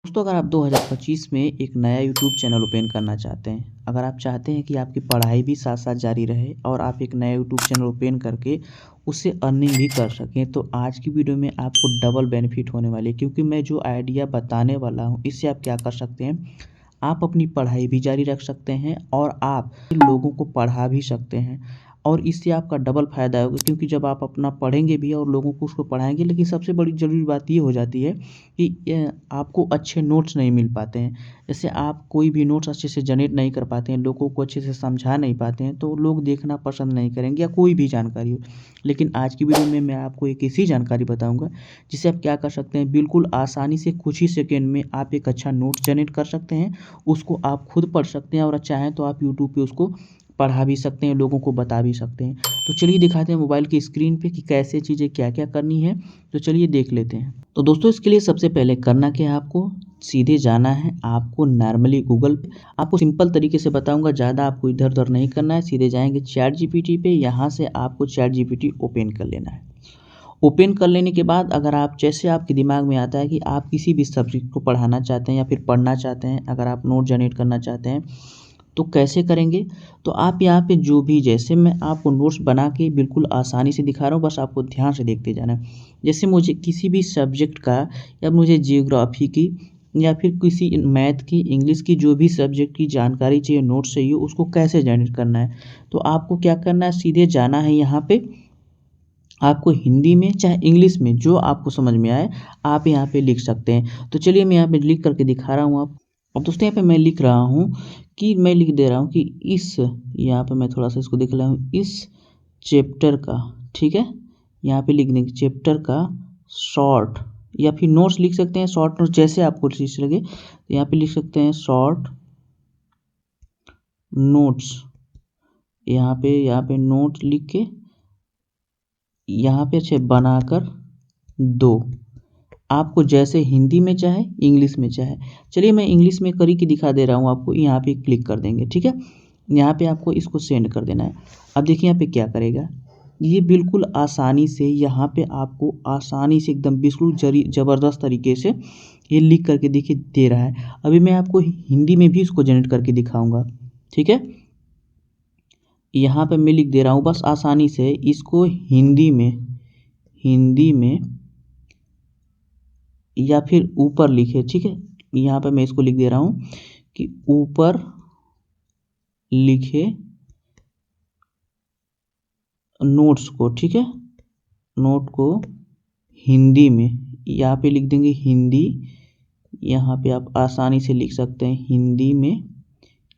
दोस्तों अगर आप 2025 में एक नया यूट्यूब चैनल ओपन करना चाहते हैं, अगर आप चाहते हैं कि आपकी पढ़ाई भी साथ साथ जारी रहे और आप एक नया यूट्यूब चैनल ओपन करके उससे अर्निंग भी कर सकें, तो आज की वीडियो में आपको डबल बेनिफिट होने वाली है। क्योंकि मैं जो आइडिया बताने वाला हूं, इससे आप क्या कर सकते हैं, आप अपनी पढ़ाई भी जारी रख सकते हैं और आप लोगों को पढ़ा भी सकते हैं। और इससे आपका डबल फ़ायदा होगा, क्योंकि जब आप अपना पढ़ेंगे भी और लोगों को उसको पढ़ाएंगे, लेकिन सबसे बड़ी ज़रूरी बात ये हो जाती है कि आपको अच्छे नोट्स नहीं मिल पाते हैं। जैसे आप कोई भी नोट्स अच्छे से जनरेट नहीं कर पाते हैं, लोगों को अच्छे से समझा नहीं पाते हैं, तो लोग देखना पसंद नहीं करेंगे, या कोई भी जानकारी हो। लेकिन आज की वीडियो में मैं आपको एक ऐसी जानकारी बताऊंगा जिससे आप क्या कर सकते हैं, बिल्कुल आसानी से कुछ ही सेकेंड में आप एक अच्छा नोट जनरेट कर सकते हैं। उसको आप खुद पढ़ सकते हैं और चाहें तो आप यूट्यूब पे उसको पढ़ा भी सकते हैं, लोगों को बता भी सकते हैं। तो चलिए दिखाते हैं मोबाइल की स्क्रीन पे कि कैसे चीज़ें क्या क्या करनी है। तो चलिए देख लेते हैं। तो दोस्तों इसके लिए सबसे पहले करना क्या है, आपको सीधे जाना है। आपको नॉर्मली गूगल पे, आपको सिंपल तरीके से बताऊंगा, ज़्यादा आपको इधर उधर नहीं करना है। सीधे जाएंगे चैट जीपीटी पे, यहाँ से आपको चैट जीपीटी ओपन कर लेना है। ओपन कर लेने के बाद अगर आप, जैसे आपके दिमाग में आता है कि आप किसी भी सब्जेक्ट को पढ़ाना चाहते हैं या फिर पढ़ना चाहते हैं, अगर आप नोट जनरेट करना चाहते हैं तो कैसे करेंगे। तो आप यहाँ पे जो भी, जैसे मैं आपको नोट्स बना के बिल्कुल आसानी से दिखा रहा हूँ, बस आपको ध्यान से देखते जाना है। जैसे मुझे किसी भी सब्जेक्ट का, या मुझे जियोग्राफी की, या फिर किसी मैथ की, इंग्लिश की, जो भी सब्जेक्ट की जानकारी चाहिए, नोट्स चाहिए, उसको कैसे जनरेट करना है। तो आपको क्या करना है, सीधे जाना है यहाँ पे। आपको हिंदी में चाहे इंग्लिश में जो आपको समझ में आए आप यहाँ पे लिख सकते हैं। तो चलिए मैं यहाँ पे लिख करके दिखा रहा हूँ आप। अब दोस्तों यहाँ पे मैं लिख रहा हूँ कि मैं लिख दे रहा हूँ कि इस, यहाँ पे मैं थोड़ा सा इसको देख रहा हूँ, इस चैप्टर का, ठीक है, यहाँ पे लिखने के चैप्टर का शॉर्ट, या फिर नोट्स लिख सकते हैं, शॉर्ट नोट्स जैसे आपको ठीक लगे। तो यहाँ पे लिख सकते हैं शॉर्ट नोट्स, यहाँ पे नोट लिख के यहाँ पे अच्छे बनाकर दो, आपको जैसे हिंदी में चाहे इंग्लिश में चाहे। चलिए मैं इंग्लिश में करी के दिखा दे रहा हूँ आपको। यहाँ पे क्लिक कर देंगे, ठीक है। यहाँ पे आपको इसको सेंड कर देना है। अब देखिए यहाँ पे क्या करेगा, ये बिल्कुल आसानी से, यहाँ पे आपको आसानी से एकदम बिल्कुल ज़बरदस्त तरीके से ये लिख करके देखिए दे रहा है। अभी मैं आपको हिंदी में भी इसको जनरेट करके दिखाऊँगा, ठीक है। यहाँ पे मैं लिख दे रहा हूँ, बस आसानी से इसको हिंदी में या फिर ऊपर लिखे, ठीक है। यहाँ पे मैं इसको लिख दे रहा हूँ कि ऊपर लिखे नोट्स को, ठीक है, नोट को हिंदी में, यहाँ पे लिख देंगे हिंदी। यहाँ पे आप आसानी से लिख सकते हैं हिंदी में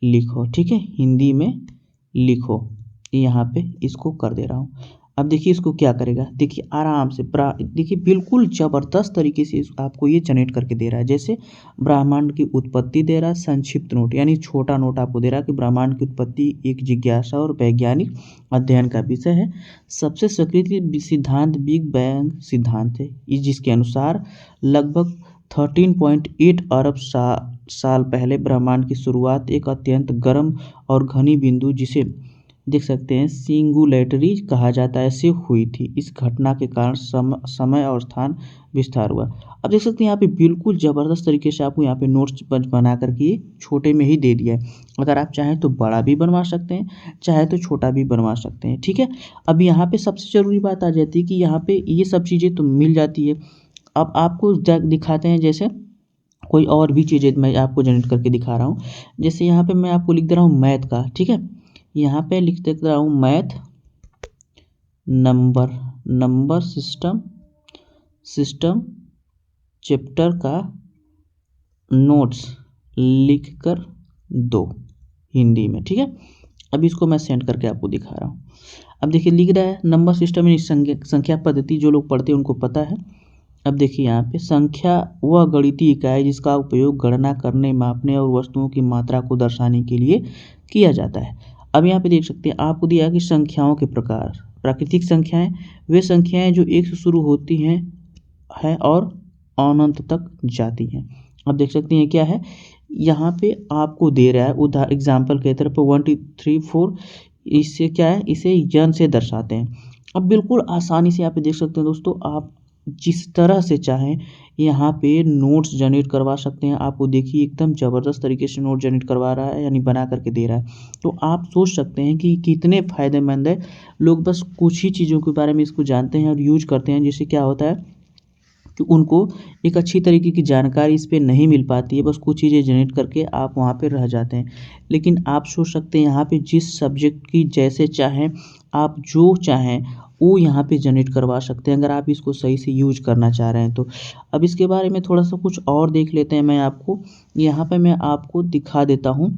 लिखो, ठीक है, हिंदी में लिखो। यहाँ पे इसको कर दे रहा हूँ। अब देखिए इसको क्या करेगा, देखिए आराम से, देखिए बिल्कुल ज़बरदस्त तरीके से आपको ये जनरेट करके दे रहा है। जैसे ब्रह्मांड की उत्पत्ति दे रहा है, संक्षिप्त नोट यानी छोटा नोट आपको दे रहा है कि ब्रह्मांड की उत्पत्ति एक जिज्ञासा और वैज्ञानिक अध्ययन का विषय है। सबसे स्वीकृत सिद्धांत बिग बैंग सिद्धांत है, जिसके अनुसार लगभग 13.8 अरब साल पहले ब्रह्मांड की शुरुआत एक अत्यंत गर्म और घनी बिंदु, जिसे देख सकते हैं सिंगुलेटरी कहा जाता है, से हुई थी। इस घटना के कारण समय और स्थान विस्तार हुआ। अब देख सकते हैं यहाँ पे बिल्कुल ज़बरदस्त तरीके से आपको यहाँ पे नोट्स बना करके छोटे में ही दे दिया है। अगर आप चाहें तो बड़ा भी बनवा सकते हैं, चाहे तो छोटा भी बनवा सकते हैं, ठीक है। अब यहाँ पे सबसे ज़रूरी बात आ जाती है कि यहाँ पे ये सब चीज़ें तो मिल जाती है। अब आपको दिखाते हैं, जैसे कोई और भी चीज़ें मैं आपको जनरेट करके दिखा रहा हूँ। जैसे यहाँ पे मैं आपको लिख दे रहा हूँ मैथ का, ठीक है। यहाँ पे लिख दे रहा हूँ मैथ नंबर सिस्टम चैप्टर का नोट्स लिख कर दो हिंदी में, ठीक है। अब इसको मैं सेंड करके आपको दिखा रहा हूँ। अब देखिए लिख रहा है नंबर सिस्टम यानी संख्या पद्धति, जो लोग पढ़ते हैं उनको पता है। अब देखिए यहाँ पे संख्या वह गणितीय इकाई जिसका उपयोग गणना करने, मापने और वस्तुओं की मात्रा को दर्शाने के लिए किया जाता है। अब यहाँ पे देख सकते हैं आपको दिया कि संख्याओं के प्रकार, प्राकृतिक संख्याएं वे संख्याएं जो एक से शुरू होती हैं और अनंत तक जाती हैं। अब देख सकते हैं क्या है, यहाँ पे आपको दे रहा है उदाहरण एग्जाम्पल के तरफ 1 2 3 4, इससे क्या है, इसे यन से दर्शाते हैं। अब बिल्कुल आसानी से यहाँ पे देख सकते हैं दोस्तों, आप जिस तरह से चाहें यहाँ पे नोट्स जनरेट करवा सकते हैं। आपको देखिए एकदम ज़बरदस्त तरीके से नोट जनरेट करवा रहा है, यानी बना करके दे रहा है। तो आप सोच सकते हैं कि कितने फ़ायदेमंद है। लोग बस कुछ ही चीज़ों के बारे में इसको जानते हैं और यूज करते हैं, जिससे क्या होता है कि उनको एक अच्छी तरीके की जानकारी इस पे नहीं मिल पाती है। बस कुछ चीज़ें जनरेट करके आप वहाँ पे रह जाते हैं। लेकिन आप सोच सकते हैं यहाँ पे जिस सब्जेक्ट की जैसे चाहें, आप जो चाहें वो यहाँ पे जनरेट करवा सकते हैं, अगर आप इसको सही से यूज करना चाह रहे हैं तो। अब इसके बारे में थोड़ा सा कुछ और देख लेते हैं। मैं आपको यहाँ पे मैं आपको दिखा देता हूँ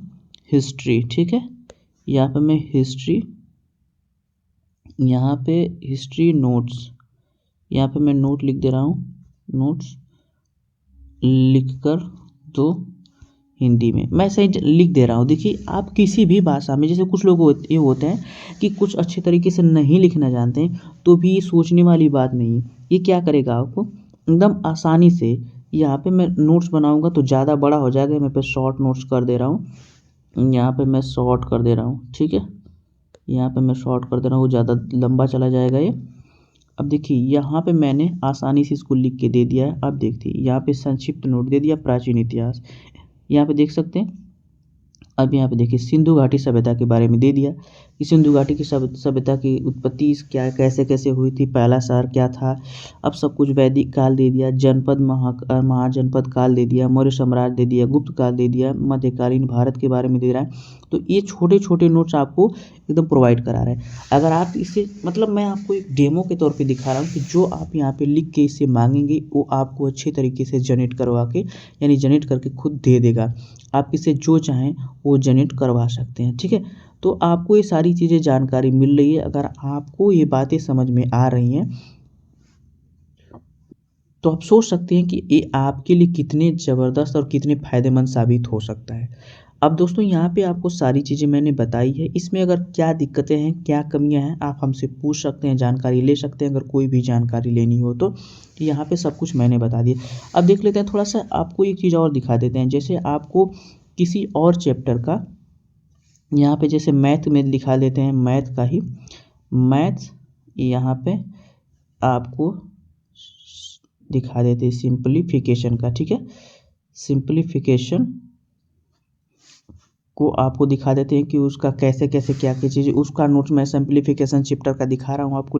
हिस्ट्री, ठीक है। यहाँ पे मैं हिस्ट्री, यहाँ पे हिस्ट्री नोट्स, यहाँ पे मैं नोट लिख दे रहा हूँ, नोट्स लिखकर दो हिंदी में, मैं सही लिख दे रहा हूँ। देखिए आप किसी भी भाषा में, जैसे कुछ लोग होते हैं कि कुछ अच्छे तरीके से नहीं लिखना जानते हैं, तो भी ये सोचने वाली बात नहीं है। ये क्या करेगा आपको एकदम आसानी से, यहाँ पे मैं नोट्स बनाऊंगा तो ज़्यादा बड़ा हो जाएगा, मैं पे शॉर्ट नोट्स कर दे रहा हूँ, यहाँ पे मैं शॉर्ट कर दे रहा हूँ, ठीक है। यहाँ पे मैं शॉर्ट कर दे रहा हूँ, ज़्यादा लंबा चला जाएगा ये। अब देखिए यहाँ पे मैंने आसानी से इसको लिख के दे दिया है। अब देखिए यहाँ पे संक्षिप्त नोट दे दिया, प्राचीन इतिहास, यहाँ पे देख सकते हैं। अब यहाँ पे देखिए सिंधु घाटी सभ्यता के बारे में दे दिया कि सिंधु घाटी की सभ्यता की उत्पत्ति क्या कैसे कैसे हुई थी, पहला शहर क्या था। अब सब कुछ वैदिक काल दे दिया, जनपद महाजनपद काल दे दिया, मौर्य साम्राज्य दे दिया, गुप्त काल दे दिया, मध्यकालीन भारत के बारे में दे रहा है। तो ये छोटे छोटे नोट्स आपको एकदम प्रोवाइड करा रहा है। अगर आप इसे, मतलब मैं आपको एक डेमो के तौर पे दिखा रहा हूँ कि जो आप यहाँ पे लिख के इसे मांगेंगे वो आपको अच्छे तरीके से जनरेट करवा के, यानी जनरेट करके खुद दे देगा। आप इसे जो चाहें वो जनरेट करवा सकते हैं, ठीक है। तो आपको ये सारी चीज़ें जानकारी मिल रही है। अगर आपको ये बातें समझ में आ रही हैं तो आप सोच सकते हैं कि ये आपके लिए कितने ज़बरदस्त और कितने फ़ायदेमंद साबित हो सकता है। अब दोस्तों यहाँ पे आपको सारी चीज़ें मैंने बताई है। इसमें अगर क्या दिक्कतें हैं, क्या कमियां हैं, आप हमसे पूछ सकते हैं, जानकारी ले सकते हैं। अगर कोई भी जानकारी लेनी हो तो यहाँ पे सब कुछ मैंने बता दिया। अब देख लेते हैं, थोड़ा सा आपको एक चीज़ और दिखा देते हैं। जैसे आपको किसी और चैप्टर का, यहाँ पे जैसे मैथ में दिखा देते हैं, मैथ का ही, मैथ यहाँ पे आपको दिखा देते हैं सिंप्लीफिकेशन का, ठीक है। सिंप्लीफिकेशन को आपको दिखा देते हैं कि उसका कैसे कैसे क्या क्या चीज़, उसका नोट्स मैं सिंप्लीफिकेशन चैप्टर का दिखा रहा हूँ आपको।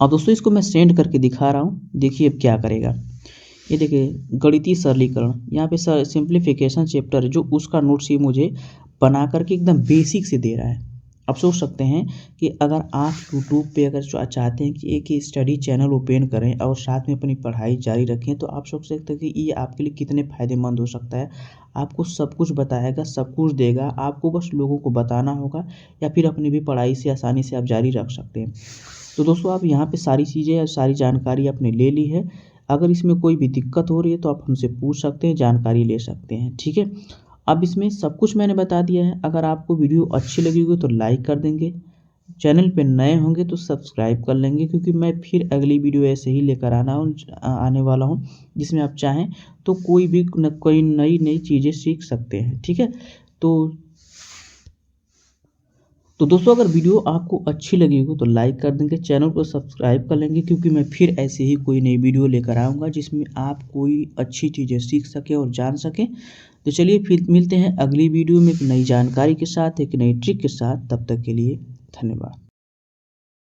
और दोस्तों इसको मैं सेंड करके दिखा रहा हूँ, देखिए अब क्या करेगा। ये देखिए गणितीय सरलीकरण, यहाँ पे सिंप्लीफिकेशन चैप्टर जो उसका नोट्स ही मुझे बना करके एकदम बेसिक से दे रहा है। अब सोच सकते हैं कि अगर आप यूट्यूब पे अगर चाहते हैं कि एक स्टडी चैनल ओपन करें और साथ में अपनी पढ़ाई जारी रखें, तो आप सोच सकते हैं कि ये आपके लिए कितने फ़ायदेमंद हो सकता है। आपको सब कुछ बताएगा, सब कुछ देगा, आपको बस लोगों को बताना होगा, या फिर अपनी भी पढ़ाई से आसानी से आप जारी रख सकते हैं। तो दोस्तों आप यहाँ पे सारी चीज़ें, सारी जानकारी आपने ले ली है। अगर इसमें कोई भी दिक्कत हो रही है तो आप हमसे पूछ सकते हैं, जानकारी ले सकते हैं, ठीक है। अब इसमें सब कुछ मैंने बता दिया है। अगर आपको वीडियो अच्छी लगी होगी तो लाइक कर देंगे, चैनल पे नए होंगे तो सब्सक्राइब कर लेंगे, क्योंकि मैं फिर अगली वीडियो ऐसे ही लेकर आने वाला हूँ, जिसमें आप चाहें तो कोई नई चीज़ें सीख सकते हैं, ठीक है। तो दोस्तों अगर वीडियो आपको अच्छी लगी हो तो लाइक कर देंगे, चैनल को सब्सक्राइब कर लेंगे, क्योंकि मैं फिर ऐसे ही कोई नई वीडियो लेकर आऊँगा जिसमें आप कोई अच्छी चीज़ें सीख सकें और जान सकें। तो चलिए फिर मिलते हैं अगली वीडियो में एक नई जानकारी के साथ, एक नई ट्रिक के साथ। तब तक के लिए धन्यवाद।